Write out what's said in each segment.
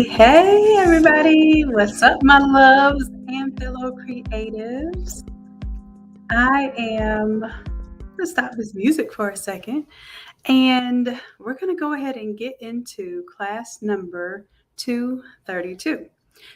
Hey, everybody. What's up, my loves and fellow creatives? I am going to stop this music for a second, and we're going to go ahead and get into class number 232.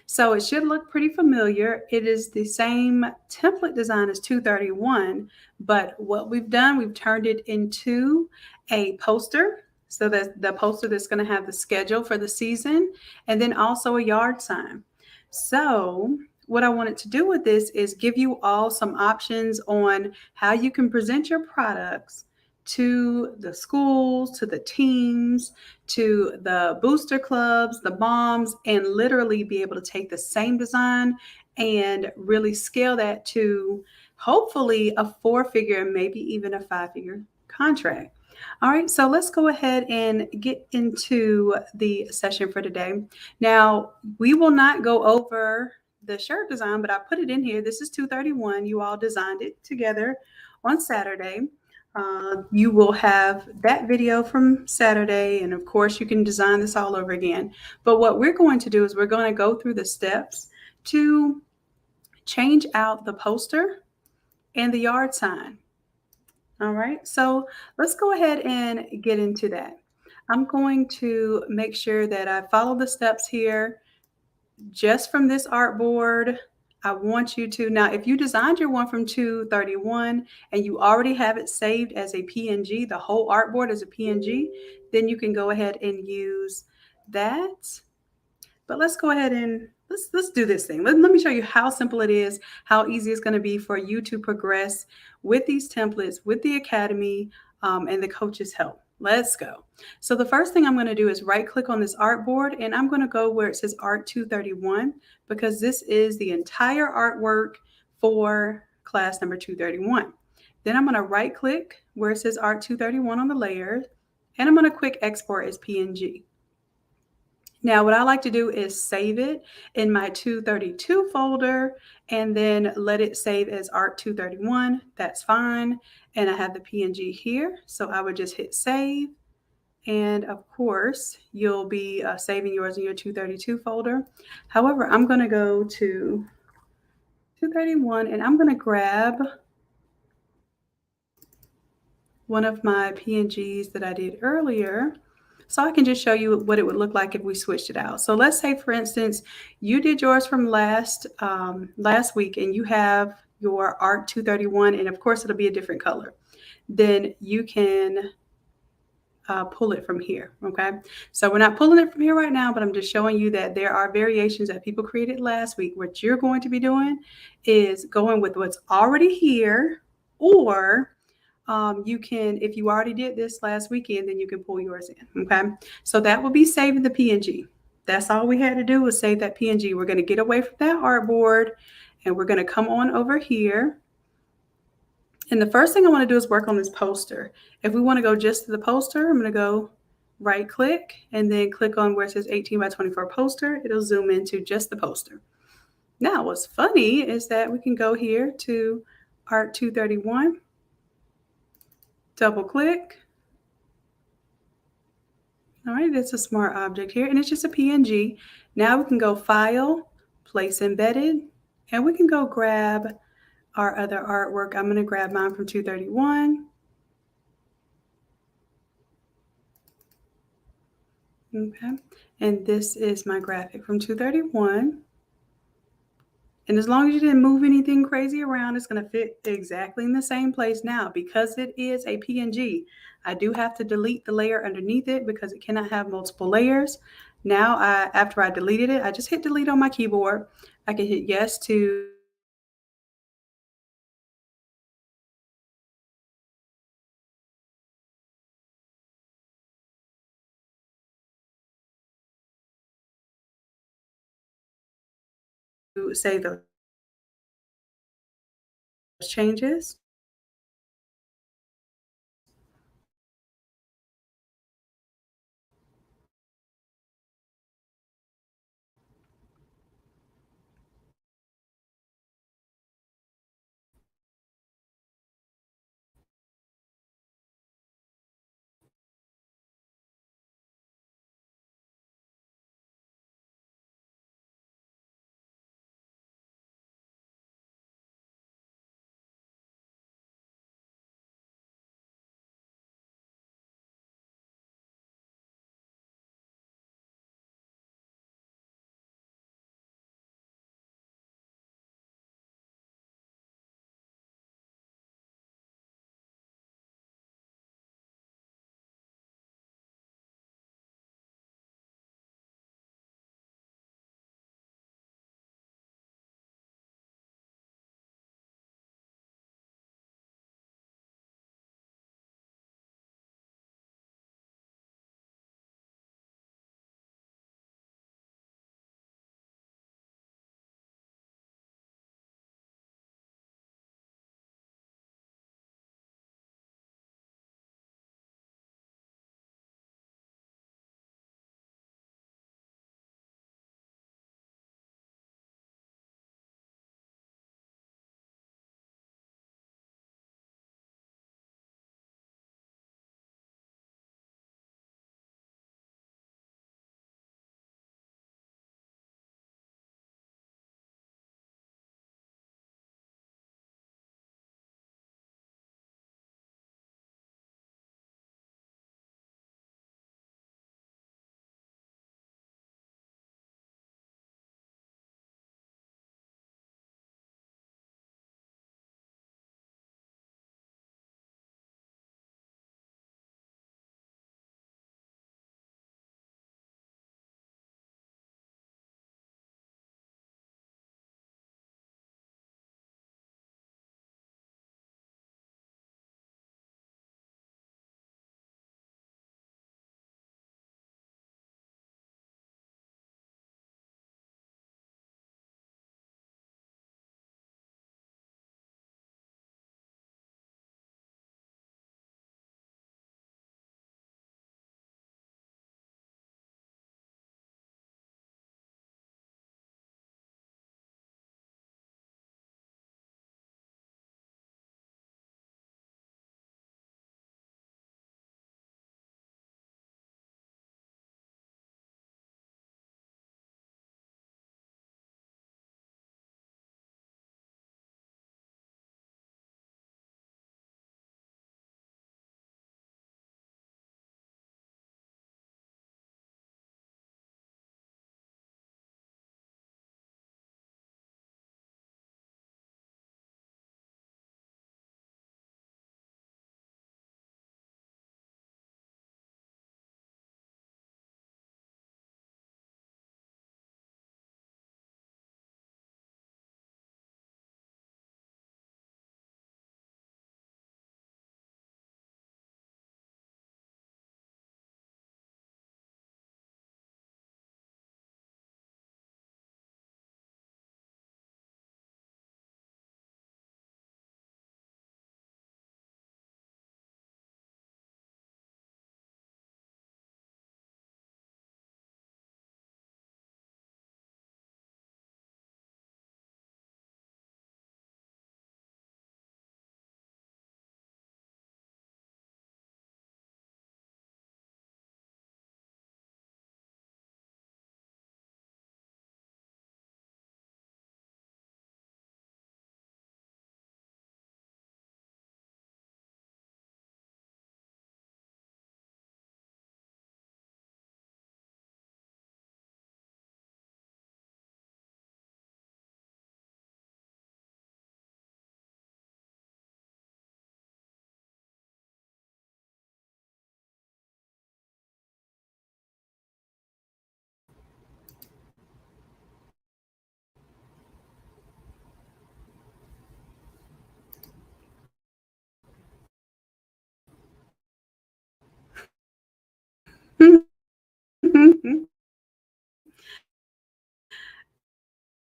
So it should look pretty familiar. It is the same template design as 231, but what we've done, we've turned it into a poster. So that the poster that's going to have the schedule for the season and then also a yard sign. So what I wanted to do with this is give you all some options on how you can present your products to the schools, to the teams, to the booster clubs, the moms, and literally be able to take the same design and really scale that to hopefully a 4-figure, maybe even a 5-figure contract. All right, so let's go ahead and get into the session for today. Now, we will not go over the shirt design, but I put it in here. This is 231. You all designed it together on Saturday. You will have that video from Saturday, and of course, you can design this all over again. But what we're going to do is we're going to go through the steps to change out the poster and the yard sign. All right, so let's go ahead and get into that. I'm going to make sure that I follow the steps here just from this artboard. I want you to, now if you designed your one from 231 and you already have it saved as a PNG, the whole artboard as a PNG, then you can go ahead and use that. But let's go ahead and let's do this thing. Let me show you how simple it is, how easy it's going to be for you to progress with these templates, with the academy, and the coach's help. Let's go. So the first thing I'm going to do is right click on this artboard, and I'm going to go where it says Art 231 because this is the entire artwork for class number 231. Then I'm going to right click where it says Art 231 on the layer, and I'm going to quick export as PNG. Now, what I like to do is save it in my 232 folder and then let it save as Art 231. That's fine. And I have the PNG here. So I would just hit save. And of course, you'll be saving yours in your 232 folder. However, I'm going to go to 231 and I'm going to grab one of my PNGs that I did earlier. So I can just show you what it would look like if we switched it out. So let's say, for instance, you did yours from last week and you have your Art 231, and of course it'll be a different color. Then you can pull it from here, okay? So we're not pulling it from here right now, but I'm just showing you that there are variations that people created last week. What you're going to be doing is going with what's already here, or you can, if you already did this last weekend, then you can pull yours in, okay? So that will be saving the PNG. That's all we had to do was save that PNG. We're going to get away from that artboard, and we're going to come on over here. And the first thing I want to do is work on this poster. If we want to go just to the poster, I'm going to go right click and then click on where it says 18 by 24 poster. It'll zoom into just the poster. Now, what's funny is that we can go here to Art 231. Double click. All right, it's a smart object here, and it's just a PNG. Now we can go File, Place Embedded, and we can go grab our other artwork. I'm going to grab mine from 231. Okay, and this is my graphic from 231. And as long as you didn't move anything crazy around, it's going to fit exactly in the same place now. Because it is a PNG, I do have to delete the layer underneath it because it cannot have multiple layers. Now, after I deleted it, I just hit delete on my keyboard. I can hit yes to save those changes.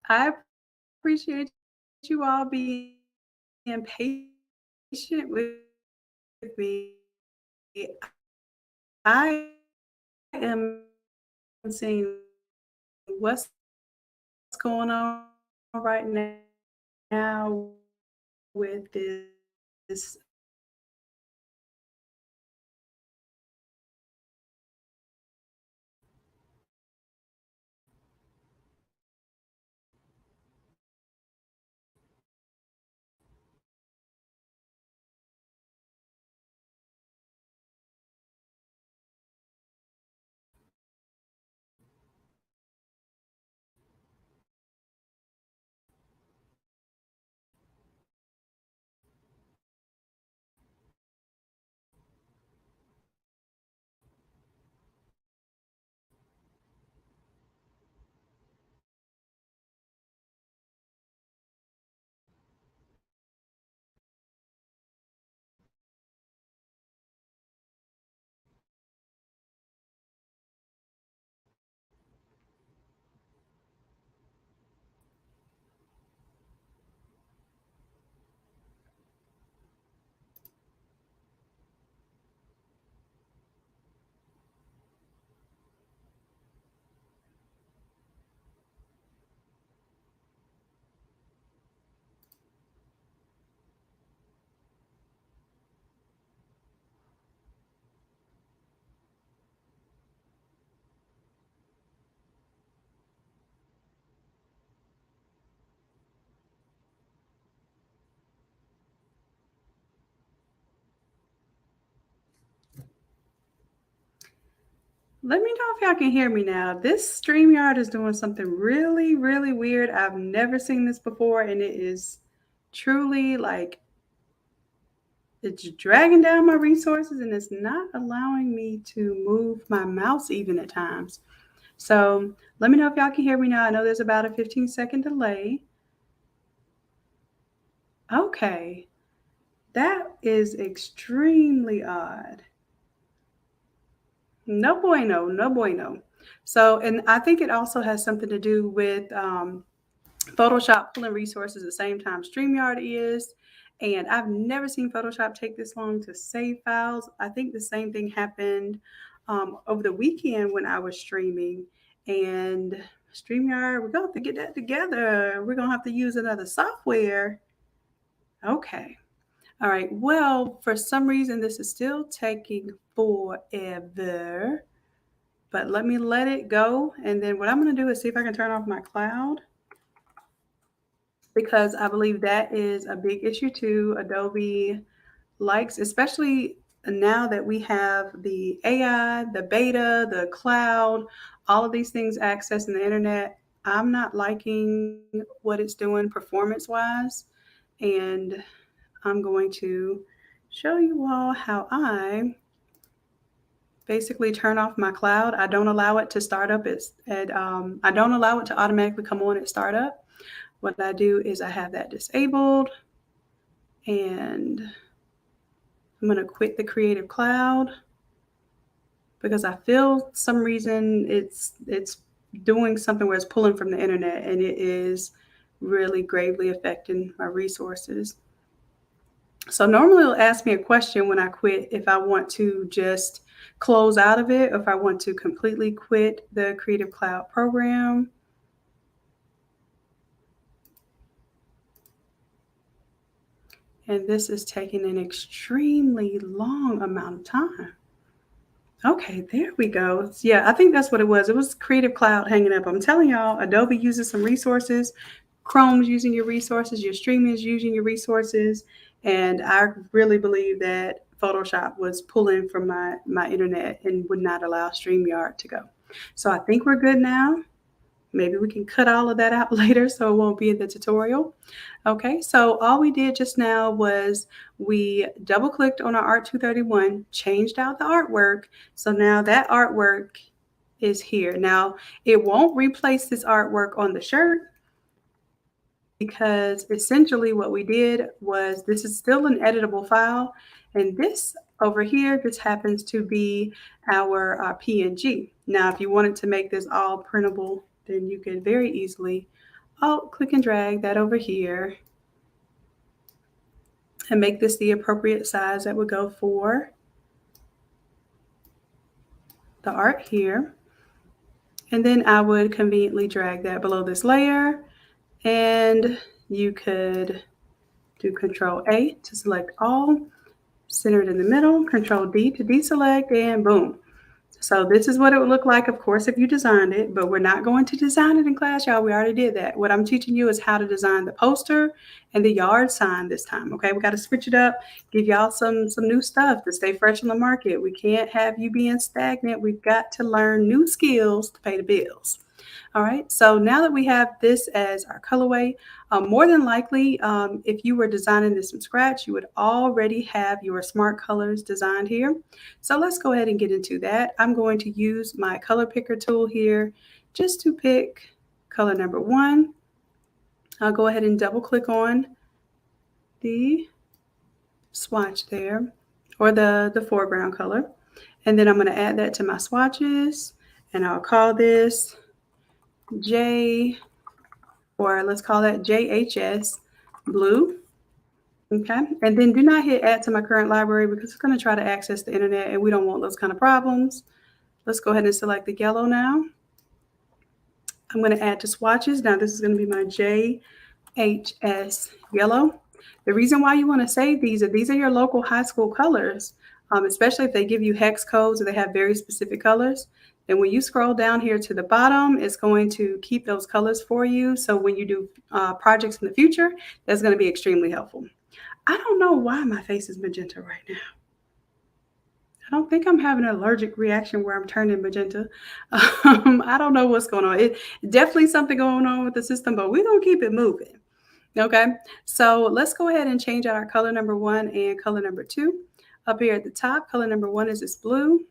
I appreciate you all being patient with me. I am seeing what's going on right now with this. Let me know if y'all can hear me now. This StreamYard is doing something really, really weird. I've never seen this before, and it is truly like it's dragging down my resources and it's not allowing me to move my mouse even at times. So let me know if y'all can hear me now. I know there's about a 15-second delay. Okay, that is extremely odd. No bueno, no bueno. So, and I think it also has something to do with Photoshop pulling resources at the same time StreamYard is. And I've never seen Photoshop take this long to save files. I think the same thing happened over the weekend when I was streaming. And StreamYard, we're going to have to get that together. We're going to have to use another software. Okay. All right. Well, for some reason, this is still taking forever. But let it go. And then what I'm going to do is see if I can turn off my cloud because I believe that is a big issue too. Adobe likes, especially now that we have the AI, the beta, the cloud, all of these things accessing the internet. I'm not liking what it's doing performance wise. And I'm going to show you all how I basically turn off my cloud. I don't allow it to start up. I don't allow it to automatically come on at startup. What I do is I have that disabled, and I'm going to quit the Creative Cloud because I feel some reason it's doing something where it's pulling from the internet, and it is really gravely affecting my resources. So normally it'll ask me a question when I quit if I want to just close out of it or if I want to completely quit the Creative Cloud program. And this is taking an extremely long amount of time. Okay, there we go. Yeah, I think that's what it was. It was Creative Cloud hanging up. I'm telling y'all, Adobe uses some resources. Chrome's using your resources. Your streaming is using your resources. And I really believe that Photoshop was pulling from my internet and would not allow StreamYard to go. So I think we're good now. Maybe we can cut all of that out later so it won't be in the tutorial. Okay, so all we did just now was we double clicked on our Art 231, changed out the artwork. So now that artwork is here. Now it won't replace this artwork on the shirt because essentially what we did was this is still an editable file. And this over here, this happens to be our PNG. Now, if you wanted to make this all printable, then you could very easily I'll click and drag that over here and make this the appropriate size that would go for the art here. And then I would conveniently drag that below this layer, and you could do Control A to select all, center it in the middle, Control D to deselect, and boom. So this is what it would look like, of course, if you designed it, but we're not going to design it in class, y'all. We already did that. What I'm teaching you is how to design the poster and the yard sign this time, okay? We got to switch it up, give y'all some new stuff to stay fresh on the market. We can't have you being stagnant. We've got to learn new skills to pay the bills. All right, so now that we have this as our colorway, more than likely, if you were designing this from scratch, you would already have your smart colors designed here. So let's go ahead and get into that. I'm going to use my color picker tool here just to pick color number 1. I'll go ahead and double click on the swatch there, or the foreground color. And then I'm going to add that to my swatches, and I'll call this J, or let's call that JHS blue. Okay, and then do not hit add to my current library because it's going to try to access the internet and we don't want those kind of problems. Let's go ahead and select the yellow now. I'm going to add to swatches. Now this is going to be my JHS yellow. The reason why you want to save these are your local high school colors, especially if they give you hex codes or they have very specific colors. Then when you scroll down here to the bottom, it's going to keep those colors for you. So when you do projects in the future, that's going to be extremely helpful. I don't know why my face is magenta right now. I don't think I'm having an allergic reaction where I'm turning magenta. I don't know what's going on. It definitely something going on with the system, but we're going to keep it moving. Okay, so let's go ahead and change out our color number 1 and color number 2. Up here at the top, color number 1 is this blue.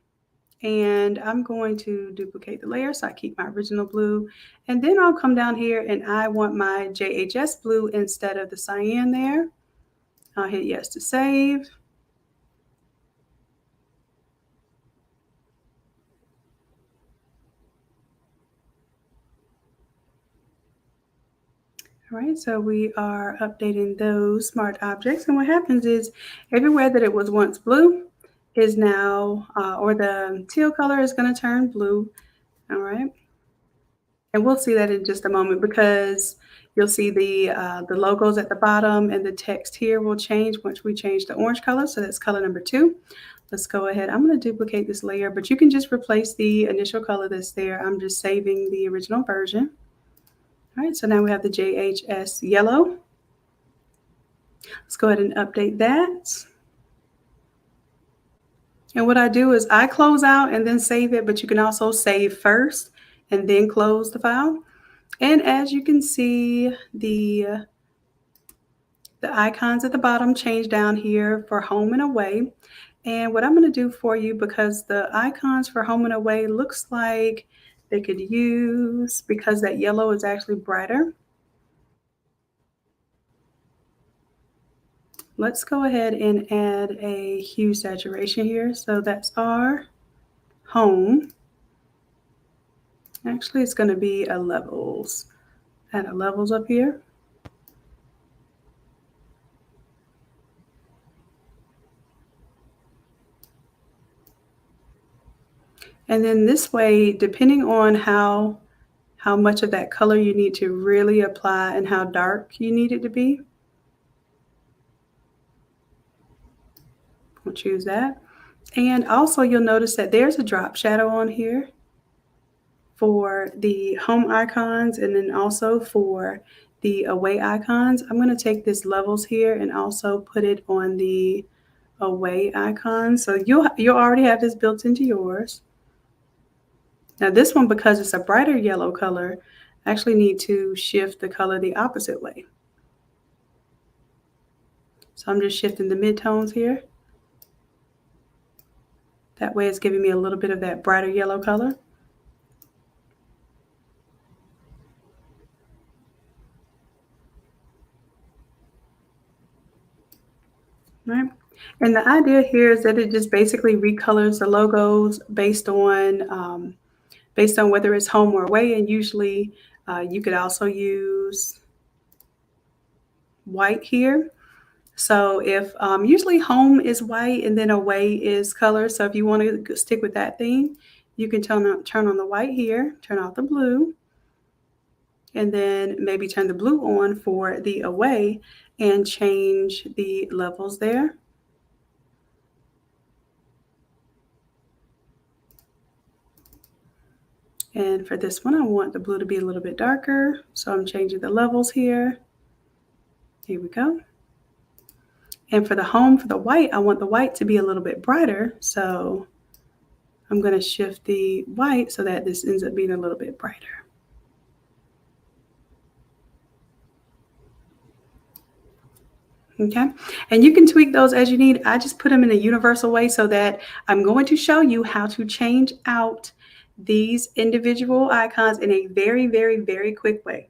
And I'm going to duplicate the layer so I keep my original blue. And then I'll come down here and I want my JHS blue instead of the cyan there. I'll hit yes to save. All right, so we are updating those smart objects. And what happens is everywhere that it was once blue is now, or the teal color is going to turn blue. All right. And we'll see that in just a moment because you'll see the logos at the bottom and the text here will change once we change the orange color. So that's color number 2. Let's go ahead. I'm going to duplicate this layer, but you can just replace the initial color that's there. I'm just saving the original version. All right, so now we have the JHS yellow. Let's go ahead and update that. And what I do is I close out and then save it, but you can also save first and then close the file. And as you can see, the icons at the bottom change down here for home and away. And what I'm going to do for you, because the icons for home and away looks like they could use, because that yellow is actually brighter. Let's go ahead and add a hue saturation here. So that's our home. Actually, it's going to be a levels. Add a levels up here. And then this way, depending on how much of that color you need to really apply and how dark you need it to be, we'll choose that. And also you'll notice that there's a drop shadow on here for the home icons and then also for the away icons. I'm going to take this levels here and also put it on the away icon. So you'll already have this built into yours. Now this one, because it's a brighter yellow color, I actually need to shift the color the opposite way. So I'm just shifting the midtones here. That way it's giving me a little bit of that brighter yellow color. Right. And the idea here is that it just basically recolors the logos based on whether it's home or away. And usually You could also use white here. So if usually home is white and then away is color. So if you want to stick with that theme, you can turn on the white here, turn off the blue, and then maybe turn the blue on for the away and change the levels there. And for this one, I want the blue to be a little bit darker. So I'm changing the levels here. Here we go. And for the home, for the white, I want the white to be a little bit brighter. So I'm going to shift the white so that this ends up being a little bit brighter. Okay, and you can tweak those as you need. I just put them in a universal way so that I'm going to show you how to change out these individual icons in a very, very, very quick way.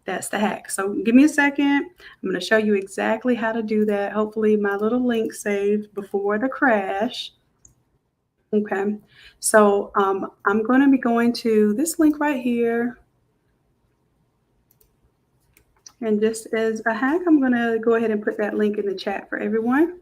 That's the hack. So give me a second. I'm going to show you exactly how to do that. Hopefully my little link saved before the crash. Okay, so I'm going to be going to this link right here. And just as a hack, I'm going to go ahead and put that link in the chat for everyone.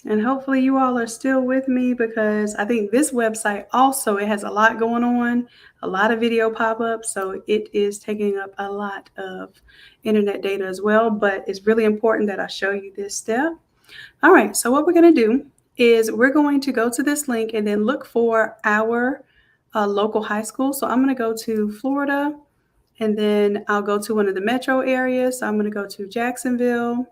And hopefully you all are still with me because I think this website also, it has a lot going on, a lot of video pop-ups. So it is taking up a lot of internet data as well, but it's really important that I show you this step. All right, so what we're going to do is we're going to go to this link and then look for our local high school. So I'm going to go to Florida and then I'll go to one of the metro areas. So I'm going to go to Jacksonville.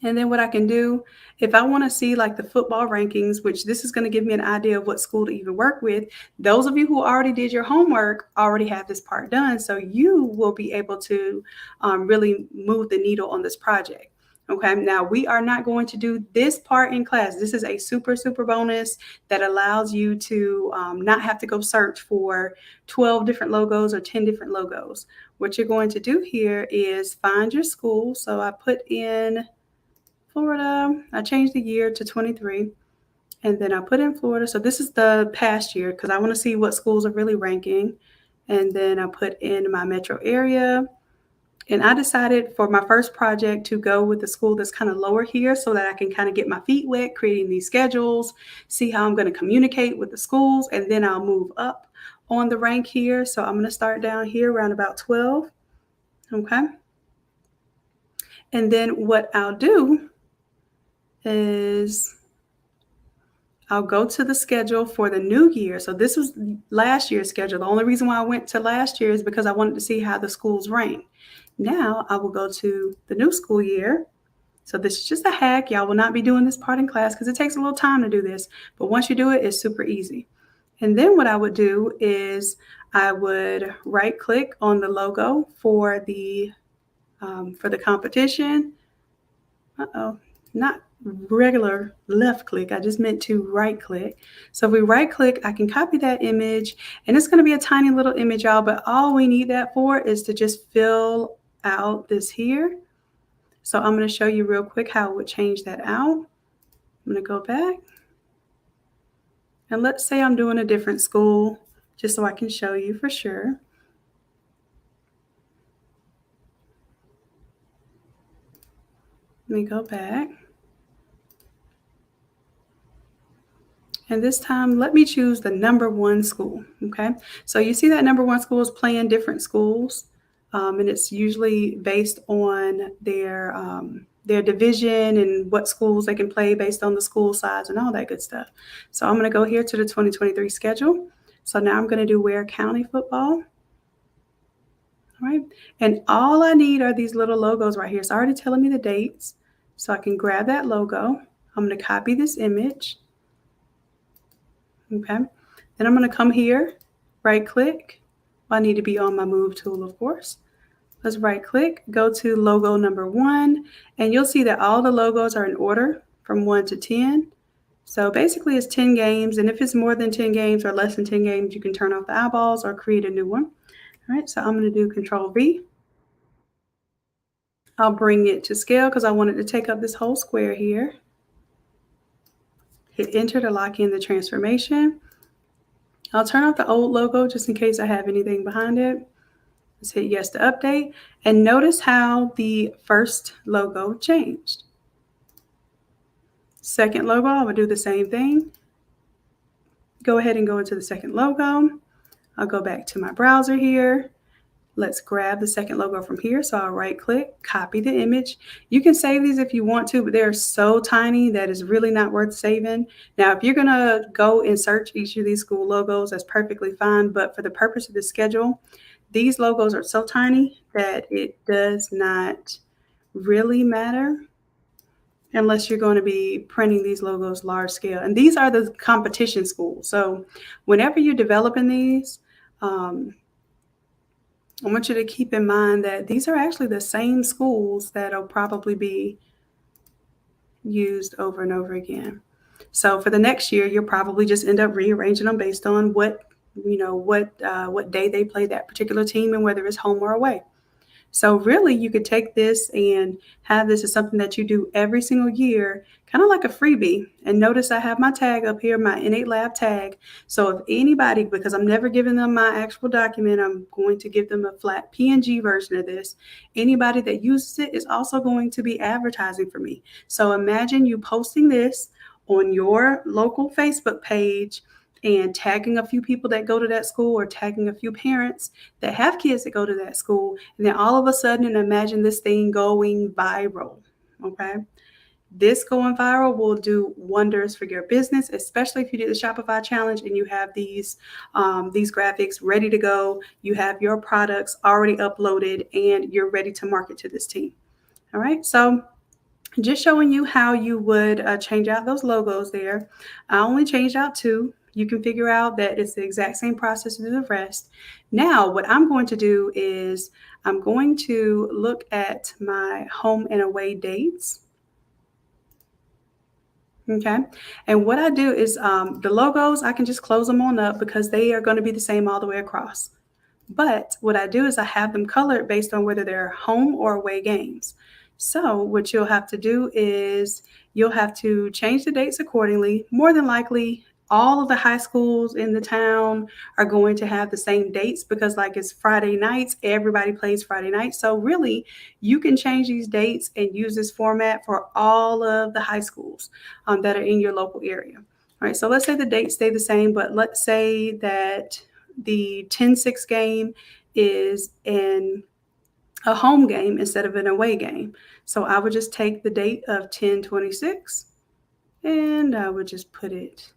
And then what I can do, if I want to see like the football rankings, which this is going to give me an idea of what school to even work with, those of you who already did your homework already have this part done. So you will be able to really move the needle on this project. Okay, now we are not going to do this part in class. This is a super, super bonus that allows you to not have to go search for 12 different logos or 10 different logos. What you're going to do here is find your school. So I put in Florida. I changed the year to 23 and then I put in Florida. So this is the past year because I want to see what schools are really ranking. And then I put in my metro area. And I decided for my first project to go with the school that's kind of lower here so that I can kind of get my feet wet, creating these schedules, see how I'm going to communicate with the schools, and then I'll move up on the rank here. So I'm going to start down here around about 12. Okay. And then what I'll do is I'll go to the schedule for the new year. So this was last year's schedule. The only reason why I went to last year is because I wanted to see how the schools rank. Now I will go to the new school year. So this is just a hack. Y'all will not be doing this part in class because it takes a little time to do this. But once you do it, it's super easy. And then what I would do is I would right click on the logo for the competition. Not regular left click. I just meant to right click. So if we right click, I can copy that image and it's going to be a tiny little image, y'all, but all we need that for is to just fill out this here. So I'm going to show you real quick how I would change that out. I'm going to go back. And let's say I'm doing a different school just so I can show you for sure. Let me go back. And this time, let me choose the number one school, okay? So you see that number one school is playing different schools, and it's usually based on their division and what schools they can play based on the school size and all that good stuff. So I'm gonna go here to the 2023 schedule. So now I'm gonna do Ware County football. All right, and all I need are these little logos right here. It's already telling me the dates, so I can grab that logo. I'm gonna copy this image. Okay, then I'm going to come here, right click. I need to be on my move tool, of course. Let's right click, go to logo number 1, and you'll see that all the logos are in order from 1 to 10. So basically it's 10 games, and if it's more than 10 games or less than 10 games, you can turn off the eyeballs or create a new one. All right, so I'm going to do Control V. I'll bring it to scale because I want it to take up this whole square here. Hit enter to lock in the transformation. I'll turn off the old logo just in case I have anything behind it. Let's hit yes to update. And notice how the first logo changed. Second logo, I would do the same thing. Go ahead and go into the second logo. I'll go back to my browser here. Let's grab the second logo from here. So I'll right click, copy the image. You can save these if you want to, but they're so tiny that it's really not worth saving. Now, if you're gonna go and search each of these school logos, that's perfectly fine. But for the purpose of the schedule, these logos are so tiny that it does not really matter unless you're going to be printing these logos large scale. And these are the competition schools. So whenever you're developing these, I want you to keep in mind that these are actually the same schools that'll probably be used over and over again. So for the next year, you'll probably just end up rearranging them based on what day they play that particular team and whether it's home or away. So really, you could take this and have this as something that you do every single year, kind of like a freebie. And notice I have my tag up here, my Innate Lab tag. So if anybody, because I'm never giving them my actual document, I'm going to give them a flat PNG version of this. Anybody that uses it is also going to be advertising for me. So imagine you posting this on your local Facebook page and tagging a few people that go to that school or tagging a few parents that have kids that go to that school. And then all of a sudden, and imagine this thing going viral, okay? This going viral will do wonders for your business, especially if you do the Shopify challenge and you have these graphics ready to go. You have your products already uploaded and you're ready to market to this team. All right, so just showing you how you would change out those logos there. I only changed out 2. You can figure out that it's the exact same process as the rest. Now, what I'm going to do is I'm going to look at my home and away dates. Okay. And what I do is the logos, I can just close them on up because they are going to be the same all the way across. But what I do is I have them colored based on whether they're home or away games. So what you'll have to do is you'll have to change the dates accordingly. More than likely, all of the high schools in the town are going to have the same dates because like it's Friday nights, everybody plays Friday nights. So really, you can change these dates and use this format for all of the high schools that are in your local area. All right, so let's say the dates stay the same, but let's say that the 10-6 game is in a home game instead of an away game. So I would just take the date of 10/26 and I would just put it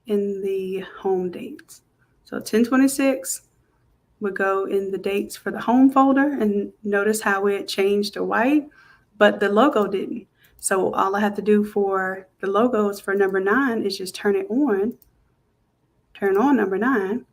in the home dates. So 10/26 would go in the dates for the home folder, and notice how it changed to white, but the logo didn't. So all I have to do for the logos for number 9 is just turn on number 9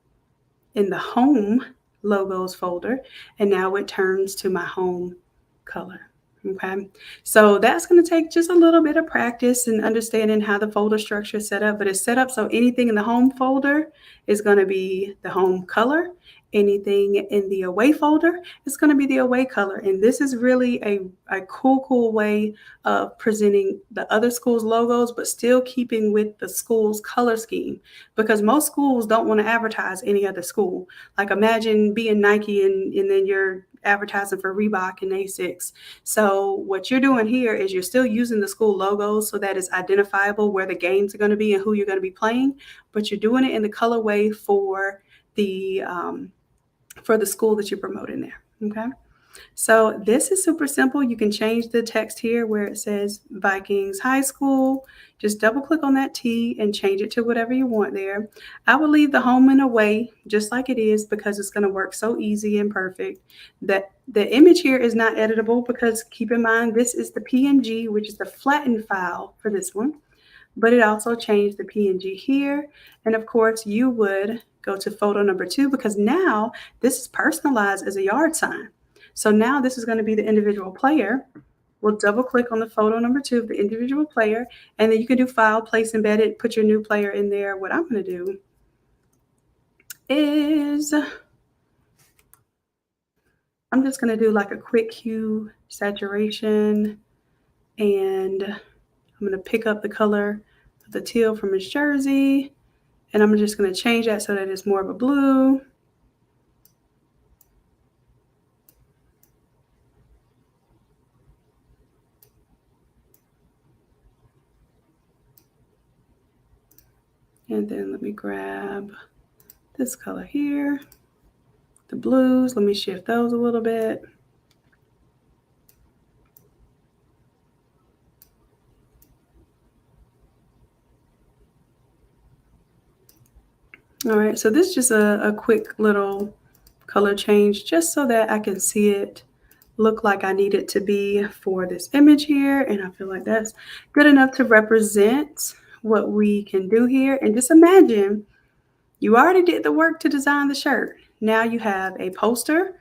in the home logos folder, and now it turns to my home color. Okay, so that's going to take just a little bit of practice and understanding how the folder structure is set up, but it's set up so anything in the home folder is going to be the home color. Anything in the away folder is going to be the away color. And this is really a cool way of presenting the other school's logos, but still keeping with the school's color scheme, because most schools don't want to advertise any other school. Like imagine being Nike and then you're advertising for Reebok and Asics. So what you're doing here is you're still using the school logos so that it's identifiable where the games are going to be and who you're going to be playing, but you're doing it in the colorway for the school that you're promoting there. Okay. So this is super simple. You can change the text here where it says Vikings High School. Just double click on that T and change it to whatever you want there. I will leave the home and away just like it is because it's going to work so easy and perfect. That the image here is not editable because keep in mind, this is the PNG, which is the flattened file for this one. But it also changed the PNG here. And of course, you would go to photo number 2 because now this is personalized as a yard sign. So now this is going to be the individual player. We'll double click on the photo number 2 of the individual player, and then you can do file, place embedded, put your new player in there. What I'm going to do is I'm just going to do like a quick hue saturation, and I'm going to pick up the color of the teal from his jersey, and I'm just going to change that so that it's more of a blue. And then let me grab this color here, the blues. Let me shift those a little bit. All right, so this is just a quick little color change just so that I can see it look like I need it to be for this image here. And I feel like that's good enough to represent what we can do here. And just imagine you already did the work to design the shirt. Now you have a poster,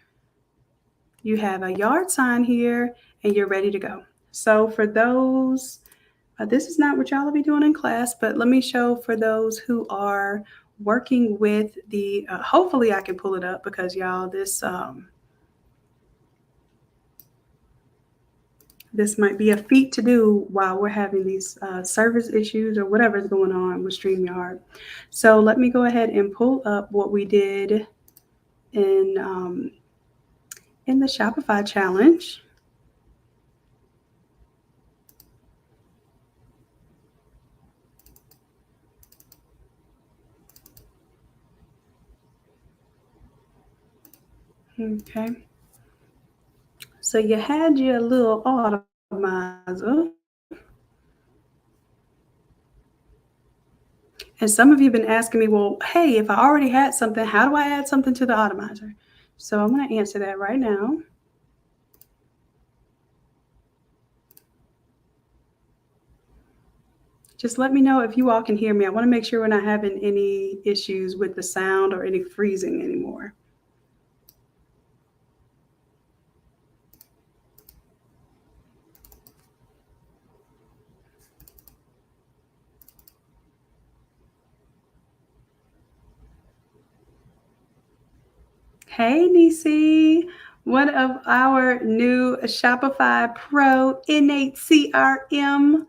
you have a yard sign here, and you're ready to go. So for those, this is not what y'all will be doing in class, but let me show for those who are working with the, hopefully I can pull it up because y'all, this might be a feat to do while we're having these service issues or whatever's going on with StreamYard. So let me go ahead and pull up what we did in the Shopify challenge. Okay. So you had your little Automizer. And some of you have been asking me, well, hey, if I already had something, how do I add something to the Automizer? So I'm going to answer that right now. Just let me know if you all can hear me. I want to make sure we're not having any issues with the sound or any freezing anymore. Hey, Nisi, one of our new Shopify Pro Innate CRM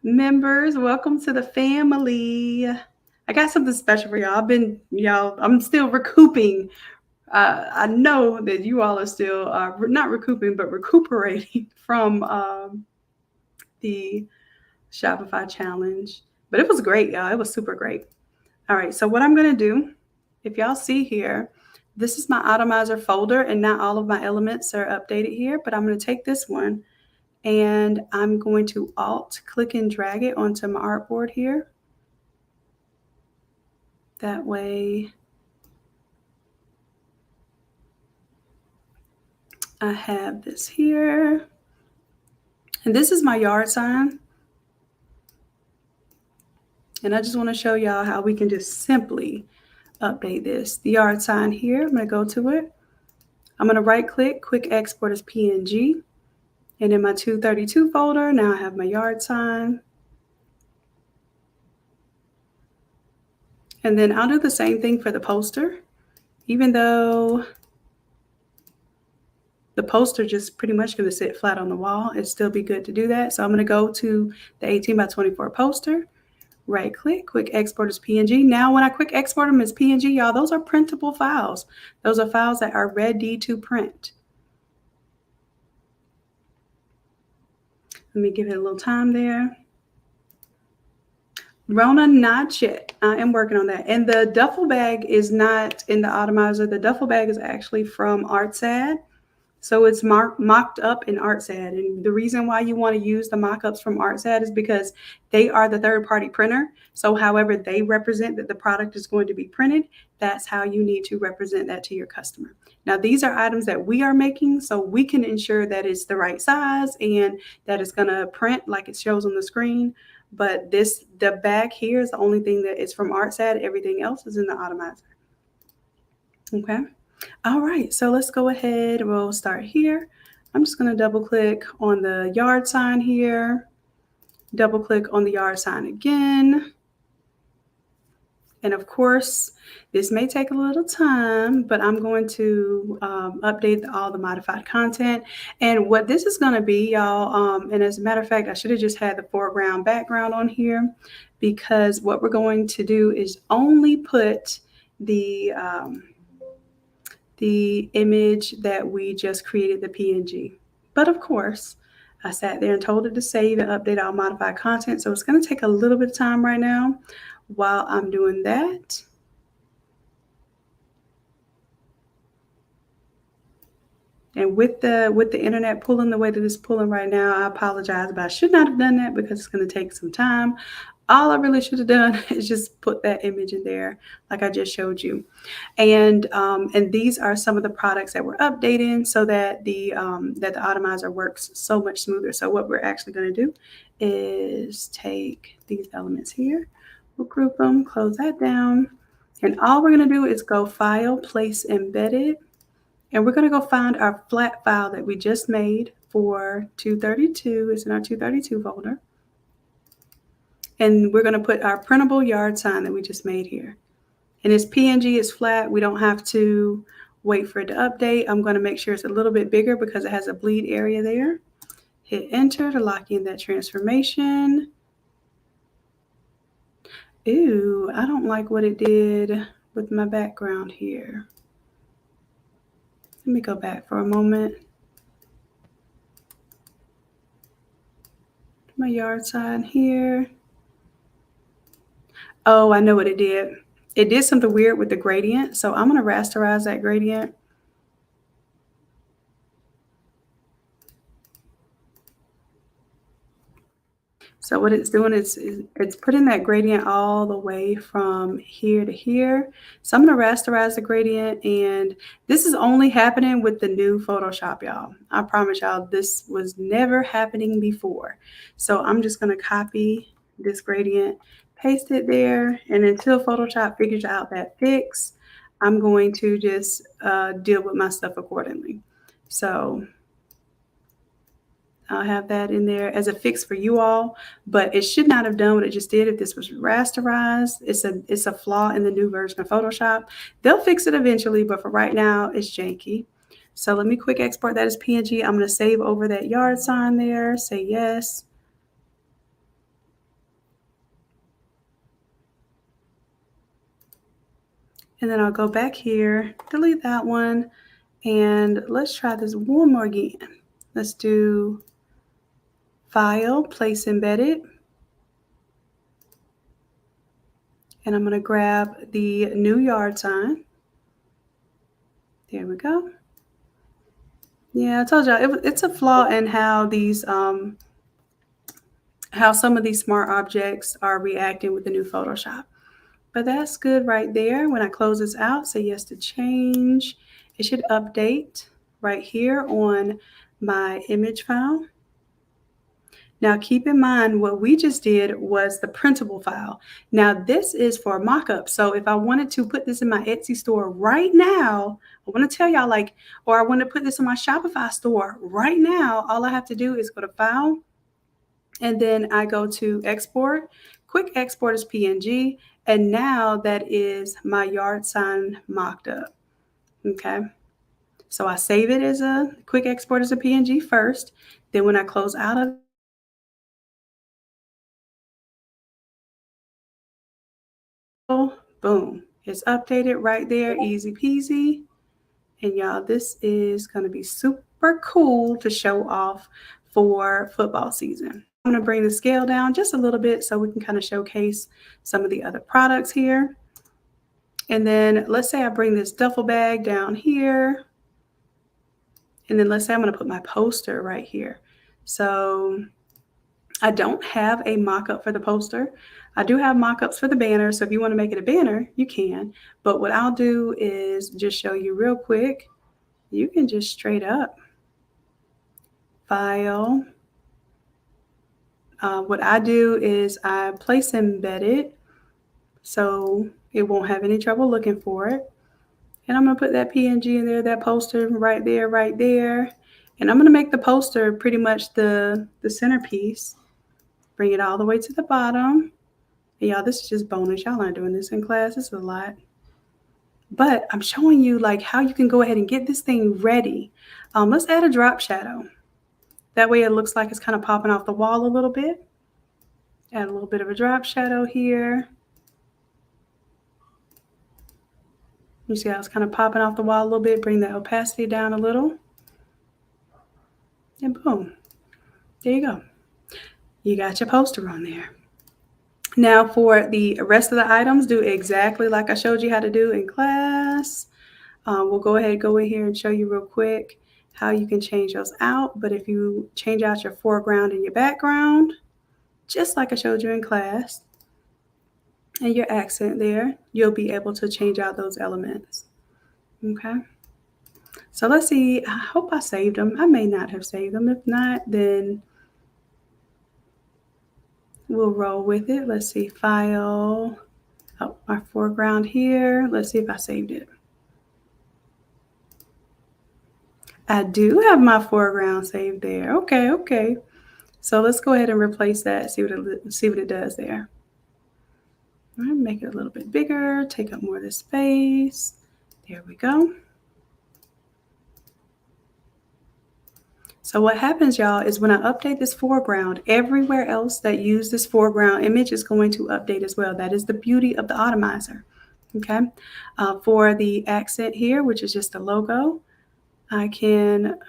members. Welcome to the family. I got something special for y'all. I'm still recouping. I know that you all are still not recouping, but recuperating from the Shopify challenge. But it was great, y'all. It was super great. All right, so what I'm going to do, if y'all see here, this is my Automizer folder, and not all of my elements are updated here, but I'm going to take this one, and I'm going to Alt, click and drag it onto my artboard here. That way I have this here. And this is my yard sign. And I just want to show y'all how we can just simply update this. The yard sign here, I'm going to go to it. I'm going to right click, quick export as PNG. And in my 232 folder, now I have my yard sign. And then I'll do the same thing for the poster, even though the poster just pretty much going to sit flat on the wall. It'd still be good to do that. So I'm going to go to the 18 by 24 poster, right click, quick export as PNG. Now when I quick export them as PNG, y'all, those are printable files. Those are files that are ready to print. Let me give it a little time there. Rona, not yet. I am working on that. And the duffel bag is not in the Automizer. The duffel bag is actually from ArtSad. So it's mocked up in ArtSad. And the reason why you want to use the mock-ups from ArtSad is because they are the third-party printer. So however they represent that the product is going to be printed, that's how you need to represent that to your customer. Now, these are items that we are making, so we can ensure that it's the right size and that it's going to print like it shows on the screen. But the bag here is the only thing that is from ArtSad. Everything else is in the Automizer. Okay. All right, so let's go ahead. We'll start here. I'm just going to double click on the yard sign here, double click on the yard sign again. And of course, this may take a little time, but I'm going to update all the modified content. And what this is going to be, y'all, and as a matter of fact, I should have just had the foreground background on here because what we're going to do is only put the image that we just created, the PNG. But of course, I sat there and told it to save and update all modified content. So it's going to take a little bit of time right now while I'm doing that. And with the internet pulling the way that it's pulling right now, I apologize, but I should not have done that because it's going to take some time. All I really should have done is just put that image in there like I just showed you. And these are some of the products that we're updating so that the Automizer works so much smoother. So what we're actually going to do is take these elements here, we'll group them, close that down, and all we're going to do is go File, Place Embedded, and we're going to go find our flat file that we just made for 232. It's in our 232 folder. And we're going to put our printable yard sign that we just made here. And this PNG is flat. We don't have to wait for it to update. I'm going to make sure it's a little bit bigger because it has a bleed area there. Hit enter to lock in that transformation. Ooh, I don't like what it did with my background here. Let me go back for a moment. My yard sign here. Oh, I know what it did. It did something weird with the gradient. So I'm going to rasterize that gradient. So what it's doing is it's putting that gradient all the way from here to here. So I'm going to rasterize the gradient, and this is only happening with the new Photoshop, y'all. I promise y'all this was never happening before. So I'm just going to copy this gradient, paste it there, and until Photoshop figures out that fix, I'm going to just deal with my stuff accordingly. So I'll have that in there as a fix for you all, but it should not have done what it just did if this was rasterized. It's a flaw in the new version of Photoshop. They'll fix it eventually, but for right now, it's janky. So let me quick export that as PNG. I'm going to save over that yard sign there, say yes. And then I'll go back here, delete that one, and let's try this one more again. Let's do File, Place Embedded. And I'm going to grab the new yard sign. There we go. Yeah, I told y'all it's a flaw in how these how some of these smart objects are reacting with the new Photoshop. But that's good right there. When I close this out, say yes to change. It should update right here on my image file. Now keep in mind what we just did was the printable file. Now this is for mockup. So if I wanted to put this in my Etsy store right now, I want to tell y'all or I want to put this in my Shopify store right now, all I have to do is go to File, and then I go to Export. Quick export as PNG, and now that is my yard sign mocked up. Okay. So I save it as a quick export as a PNG first. Then when I close out of boom, it's updated right there, easy peasy. And y'all, this is going to be super cool to show off for football season. I'm going to bring the scale down just a little bit so we can kind of showcase some of the other products here. And then let's say I bring this duffel bag down here. And then let's say I'm going to put my poster right here. So I don't have a mock-up for the poster. I do have mock-ups for the banner. So if you want to make it a banner, you can. But what I'll do is just show you real quick. You can just straight up File. What I do is I place embedded so it won't have any trouble looking for it. And I'm going to put that PNG in there, that poster right there, right there. And I'm going to make the poster pretty much the centerpiece. Bring it all the way to the bottom. Y'all, this is just bonus. Y'all aren't doing this in class. This is a lot. But I'm showing you like how you can go ahead and get this thing ready. Let's add a drop shadow. That way it looks like it's kind of popping off the wall a little bit. Add a little bit of a drop shadow here. You see how it's kind of popping off the wall a little bit. Bring the opacity down a little. And boom. There you go. You got your poster on there. Now for the rest of the items, do exactly like I showed you how to do in class. We'll go ahead and go in here and show you real quick how you can change those out. But if you change out your foreground and your background, just like I showed you in class, and your accent there, you'll be able to change out those elements. Okay. So let's see. I hope I saved them. I may not have saved them. If not, then we'll roll with it. Let's see. File. Oh, our foreground here. Let's see if I saved it. I do have my foreground saved there. Okay. So let's go ahead and replace that. See what it does there. All right, make it a little bit bigger. Take up more of the space. There we go. So what happens, y'all, is when I update this foreground, everywhere else that use this foreground image is going to update as well. That is the beauty of the Automizer. Okay. For the accent here, which is just a logo, I can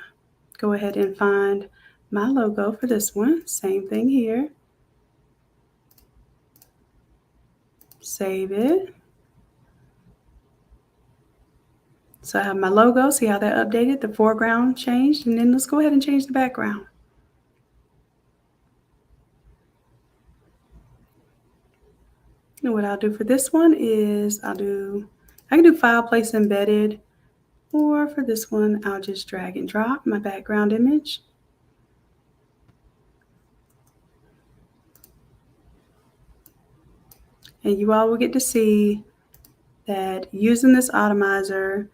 go ahead and find my logo for this one. Same thing here. Save it. So I have my logo. See how that updated? The foreground changed. And then let's go ahead and change the background. And what I'll do for this one is I can do file place embedded, or for this one, I'll just drag and drop my background image. And you all will get to see that using this Automizer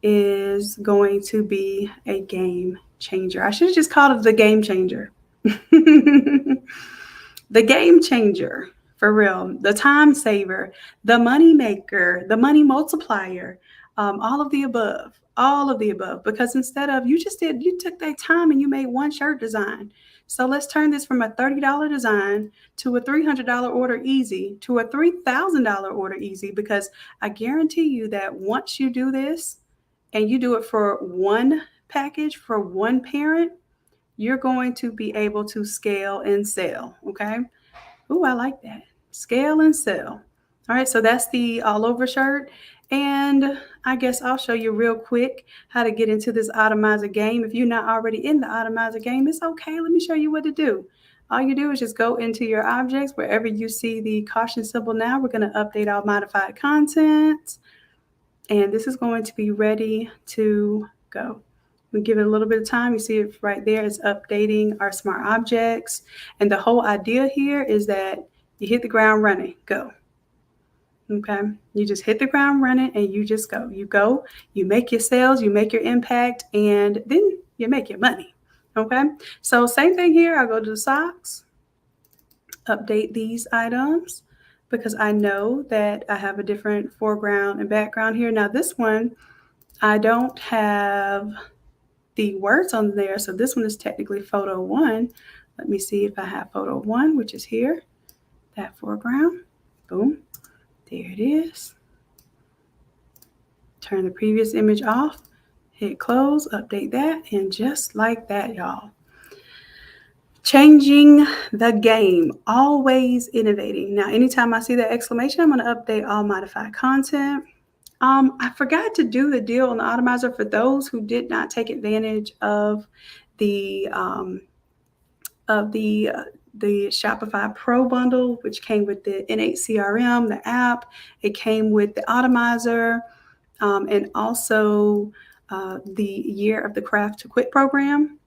is going to be a game changer. I should have just called it the game changer. The game changer, for real. The time saver, the money maker, the money multiplier, all of the above. All of the above. Because instead of, you took that time and you made one shirt design. So let's turn this from a $30 design to a $300 order easy to a $3,000 order easy, because I guarantee you that once you do this and you do it for one package for one parent, you're going to be able to scale and sell. Okay. Ooh, I like that. Scale and sell. All right. So that's the all over shirt. And I guess I'll show you real quick how to get into this Automizer game. If you're not already in the Automizer game, it's okay. Let me show you what to do. All you do is just go into your objects, wherever you see the caution symbol now. We're going to update our modified content. And this is going to be ready to go. We give it a little bit of time. You see it right there. It's updating our smart objects. And the whole idea here is that you hit the ground running. Go. Okay. You just hit the ground running and you just go. You go, you make your sales, you make your impact, and then you make your money. Okay. So same thing here. I'll go to the socks, update these items, because I know that I have a different foreground and background here. Now this one, I don't have the words on there. So this one is technically photo 1. Let me see if I have photo 1, which is here. That foreground. Boom. There it is. Turn the previous image off. Hit close. Update that. And just like that, y'all. Changing the game. Always innovating. Now, anytime I see that exclamation, I'm going to update all modified content. I forgot to do the deal on the Automizer for those who did not take advantage of the Shopify Pro bundle, which came with the innate CRM, the app. It came with the Automizer, and also the Year of the Craft to Quit program.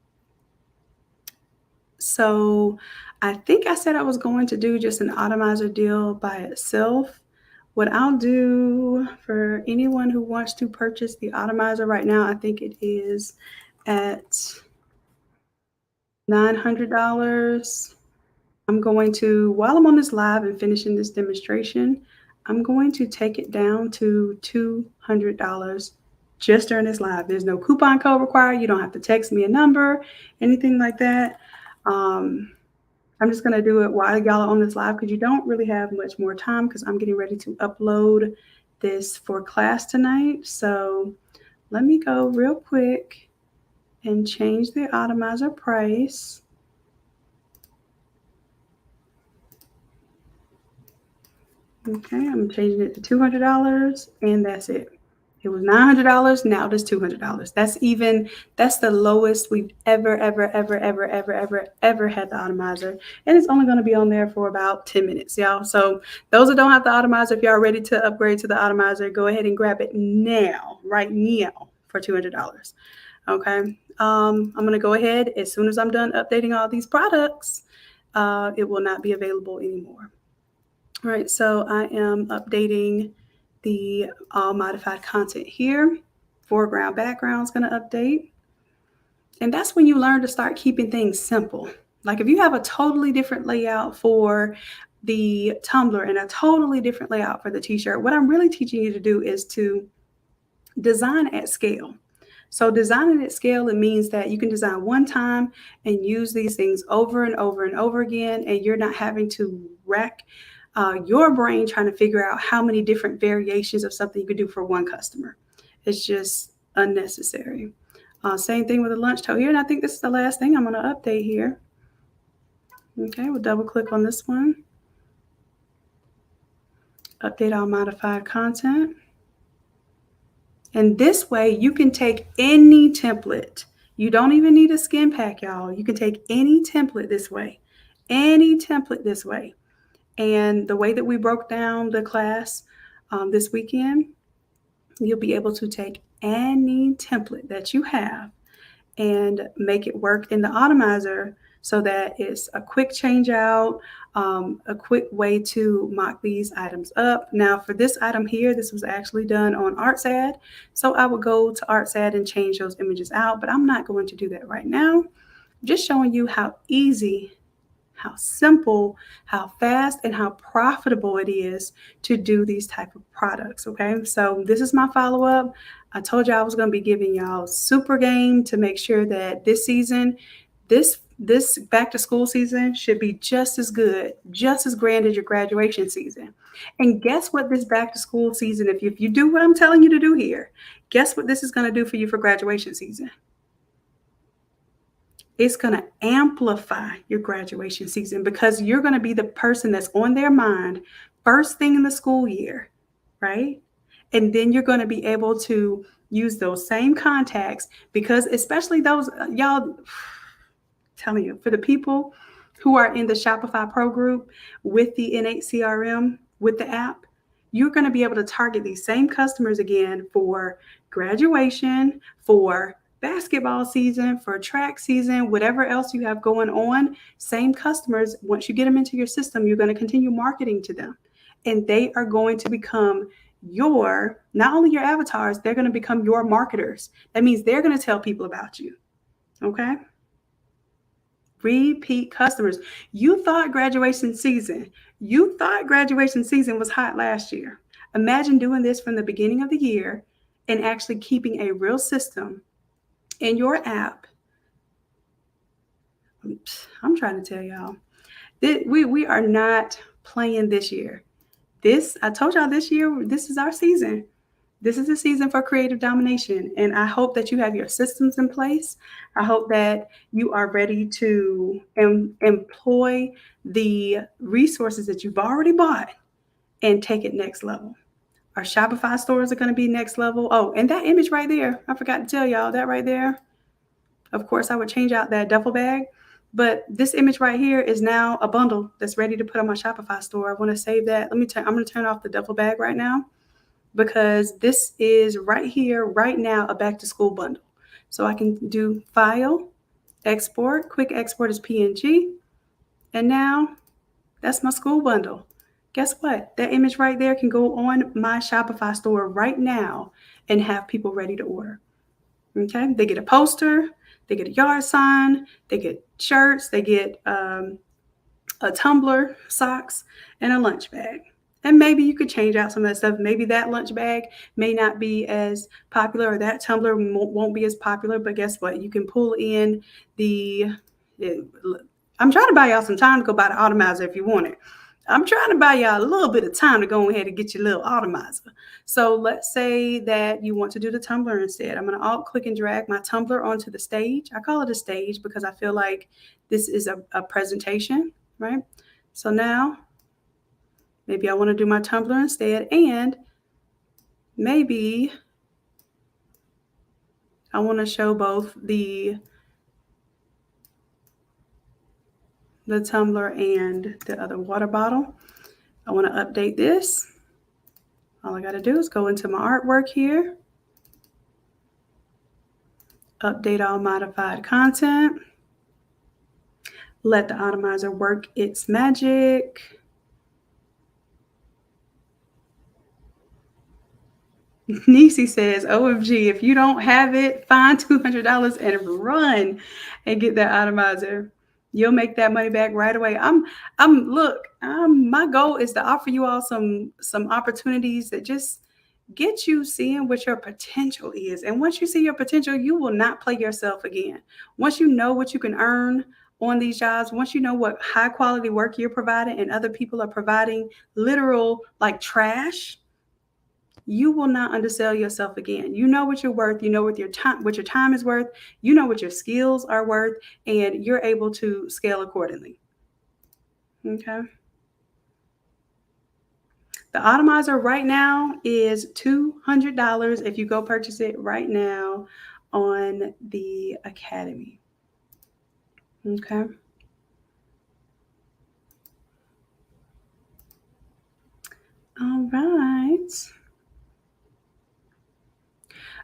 So I think I said I was going to do just an Automizer deal by itself. What I'll do for anyone who wants to purchase the Automizer right now, I think it is at $900. I'm going to, while I'm on this live and finishing this demonstration, I'm going to take it down to $200 just during this live. There's no coupon code required. You don't have to text me a number, anything like that. I'm just going to do it while y'all are on this live because you don't really have much more time because I'm getting ready to upload this for class tonight. So let me go real quick and change the Automizer price. Okay, I'm changing it to $200 and that's it. It was $900, now it's $200. That's the lowest we've ever had the Automizer. And it's only going to be on there for about 10 minutes, y'all. So those that don't have the Automizer, if y'all are ready to upgrade to the Automizer, go ahead and grab it now, right now, for $200. Okay. I'm going to go ahead as soon as I'm done updating all these products. It will not be available anymore. All right, so I am updating the all modified content here. Foreground, background is going to update. And that's when you learn to start keeping things simple. Like if you have a totally different layout for the tumbler and a totally different layout for the t-shirt, what I'm really teaching you to do is to design at scale. So designing at scale, it means that you can design one time and use these things over and over and over again, and you're not having to rack your brain trying to figure out how many different variations of something you could do for one customer. It's just unnecessary. Same thing with the lunch tote here, and I think this is the last thing I'm going to update here. Okay, we'll double click on this one. Update all modified content. And this way you can take any template. You don't even need a skin pack, y'all. You can take any template this way. Any template this way. And the way that we broke down the class this weekend, you'll be able to take any template that you have and make it work in the Automizer so that it's a quick change out, a quick way to mock these items up. Now for this item here, this was actually done on ArtSad. So I would go to ArtSad and change those images out, but I'm not going to do that right now. I'm just showing you how easy, how simple, how fast, and how profitable it is to do these type of products, okay? So this is my follow-up. I told you I was going to be giving y'all super game to make sure that this season, this back to school season should be just as good, just as grand as your graduation season. And guess what this back to school season, if you do what I'm telling you to do here, guess what this is going to do for you for graduation season? It's going to amplify your graduation season because you're going to be the person that's on their mind first thing in the school year, right? And then you're going to be able to use those same contacts because especially those, y'all, telling you, for the people who are in the Shopify Pro group with the Innate CRM, with the app, you're going to be able to target these same customers again for graduation, for basketball season, for track season, whatever else you have going on. Same customers, once you get them into your system, you're going to continue marketing to them. And they are going to become not only your avatars, they're going to become your marketers. That means they're going to tell people about you. Okay? Repeat customers. You thought graduation season was hot last year. Imagine doing this from the beginning of the year and actually keeping a real system in your app. I'm trying to tell y'all that we are not playing this year. I told y'all this year, this is our season. This is the season for creative domination. And I hope that you have your systems in place. I hope that you are ready to employ the resources that you've already bought and take it next level. Our Shopify stores are going to be next level. Oh, and that image right there, I forgot to tell y'all that right there. Of course, I would change out that duffel bag. But this image right here is now a bundle that's ready to put on my Shopify store. I want to save that. I'm going to turn off the duffel bag right now, because this is right here, right now, a back to school bundle. So I can do file, export, quick export as PNG. And now that's my school bundle. Guess what? That image right there can go on my Shopify store right now and have people ready to order. Okay. They get a poster, they get a yard sign, they get shirts, they get a tumbler, socks, and a lunch bag. And maybe you could change out some of that stuff. Maybe that lunch bag may not be as popular, or that tumbler won't be as popular. But guess what? You can pull in the. It, I'm trying to buy y'all some time to go buy the Automizer if you want it. I'm trying to buy y'all a little bit of time to go ahead and get your little Automizer. So let's say that you want to do the tumbler instead. I'm going to alt click and drag my tumbler onto the stage. I call it a stage because I feel like this is a presentation, right? So now maybe I want to do my tumbler instead, and maybe I want to show both the tumbler and the other water bottle. I want to update this. All I got to do is go into my artwork here, update all modified content, let the Automizer work its magic. Nisi says, OMG, if you don't have it, find $200 and run and get that Automizer. You'll make that money back right away. My goal is to offer you all some opportunities that just get you seeing what your potential is. And once you see your potential, you will not play yourself again. Once you know what you can earn on these jobs, once you know what high quality work you're providing and other people are providing literal like trash, you will not undersell yourself again. You know what you're worth. You know what your time is worth. You know what your skills are worth, and you're able to scale accordingly. Okay. The Automizer right now is $200 if you go purchase it right now on the Academy. Okay. All right.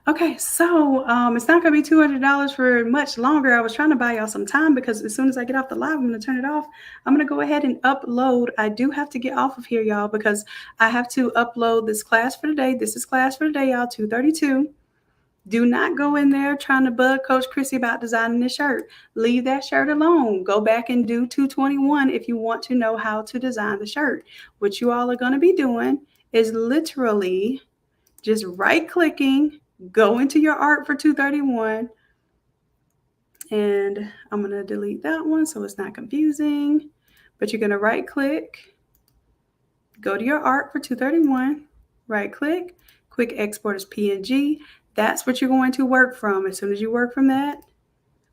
Okay, so it's not going to be $200 for much longer. I was trying to buy y'all some time because as soon as I get off the live, I'm going to turn it off. I'm going to go ahead and upload. I do have to get off of here, y'all, because I have to upload this class for today. This is class for today, y'all, 232. Do not go in there trying to bug Coach Chrissy about designing this shirt. Leave that shirt alone. Go back and do 221 if you want to know how to design the shirt. What you all are going to be doing is literally just right-clicking, go into your art for 231, and I'm going to delete that one so it's not confusing. But you're going to right-click, go to your art for 231, right-click, quick export as PNG. That's what you're going to work from as soon as you work from that.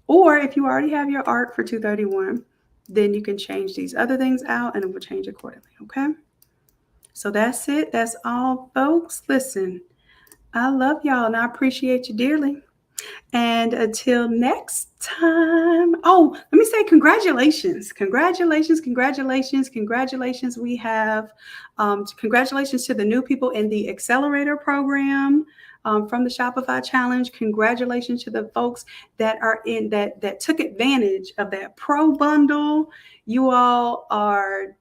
Or if you already have your art for 231, then you can change these other things out and it will change accordingly, okay? So that's it. That's all, folks. Listen, I love y'all and I appreciate you dearly. And until next time, oh, let me say congratulations. Congratulations, congratulations, congratulations. We have congratulations to the new people in the Accelerator program from the Shopify Challenge. Congratulations to the folks that are in that took advantage of that Pro bundle. Y'all are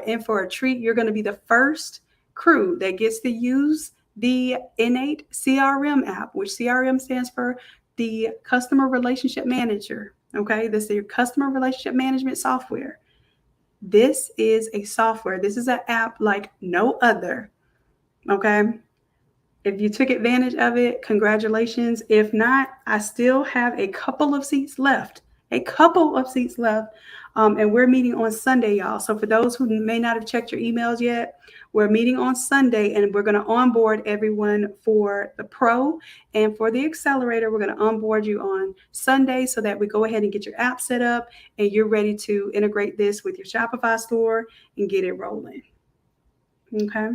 in for a treat. You're going to be the first crew that gets to use the Innate CRM app, which CRM stands for the Customer Relationship Manager. Okay, this is your customer relationship management software. This is a software. This is an app like no other. Okay. If you took advantage of it, congratulations. If not, I still have a couple of seats left. And we're meeting on Sunday, y'all. So for those who may not have checked your emails yet, we're meeting on Sunday and we're going to onboard everyone for the Pro and for the Accelerator. We're going to onboard you on Sunday so that we go ahead and get your app set up and you're ready to integrate this with your Shopify store and get it rolling. Okay.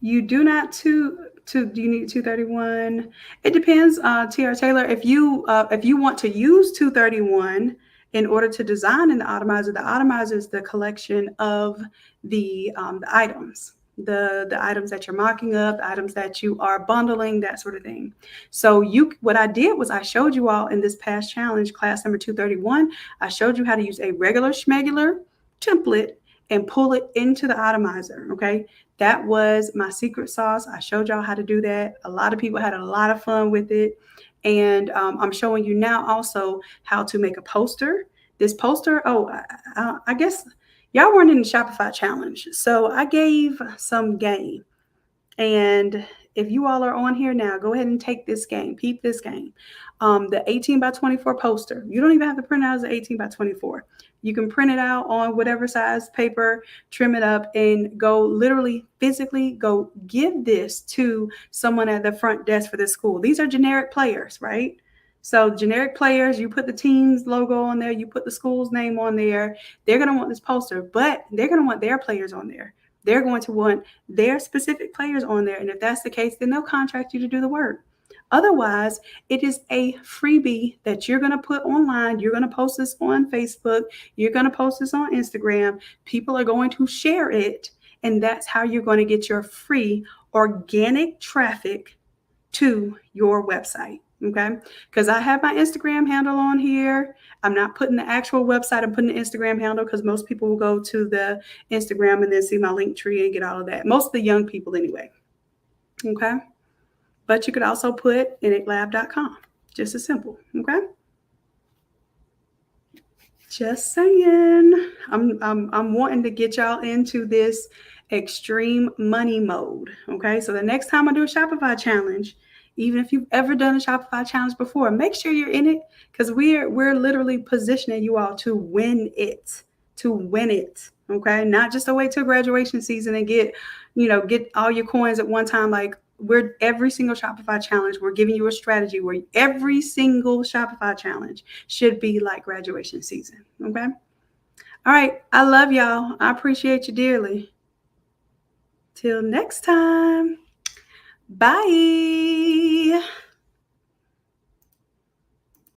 You do not do you need 231? It depends, TR Taylor. If you want to use 231 in order to design in the Automizer is the collection of the items, the items that you're mocking up, the items that you are bundling, that sort of thing. So what I did was I showed you all in this past challenge, class number 231, I showed you how to use a regular schmegular template and pull it into the Automizer, okay? That was my secret sauce. I showed y'all how to do that. A lot of people had a lot of fun with it. And I'm showing you now also how to make a poster. This poster, I guess y'all weren't in the Shopify challenge. So I gave some game. And if you all are on here now, go ahead and take this game, peep this game. The 18 by 24 poster. You don't even have to print it out as an 18 by 24. You can print it out on whatever size paper, trim it up, and go literally physically go give this to someone at the front desk for the school. These are generic players, right? So generic players, you put the team's logo on there, you put the school's name on there. They're going to want this poster, but they're going to want their players on there. They're going to want their specific players on there. And if that's the case, then they'll contract you to do the work. Otherwise, it is a freebie that you're going to put online. You're going to post this on Facebook. You're going to post this on Instagram. People are going to share it. And that's how you're going to get your free organic traffic to your website. Okay. Because I have my Instagram handle on here. I'm not putting the actual website. I'm putting the Instagram handle because most people will go to the Instagram and then see my link tree and get all of that. Most of the young people anyway. Okay. But you could also put innitlab.com. Just as simple. Okay. Just saying. I'm wanting to get y'all into this extreme money mode. Okay. So the next time I do a Shopify challenge, even if you've ever done a Shopify challenge before, make sure you're in it because we're literally positioning you all to win it. To win it. Okay. Not just to wait till graduation season and get all your coins at one time. Like we're every single Shopify challenge, we're giving you a strategy where every single Shopify challenge should be like graduation season. Okay. All right. I love y'all. I appreciate you dearly. Till next time. Bye.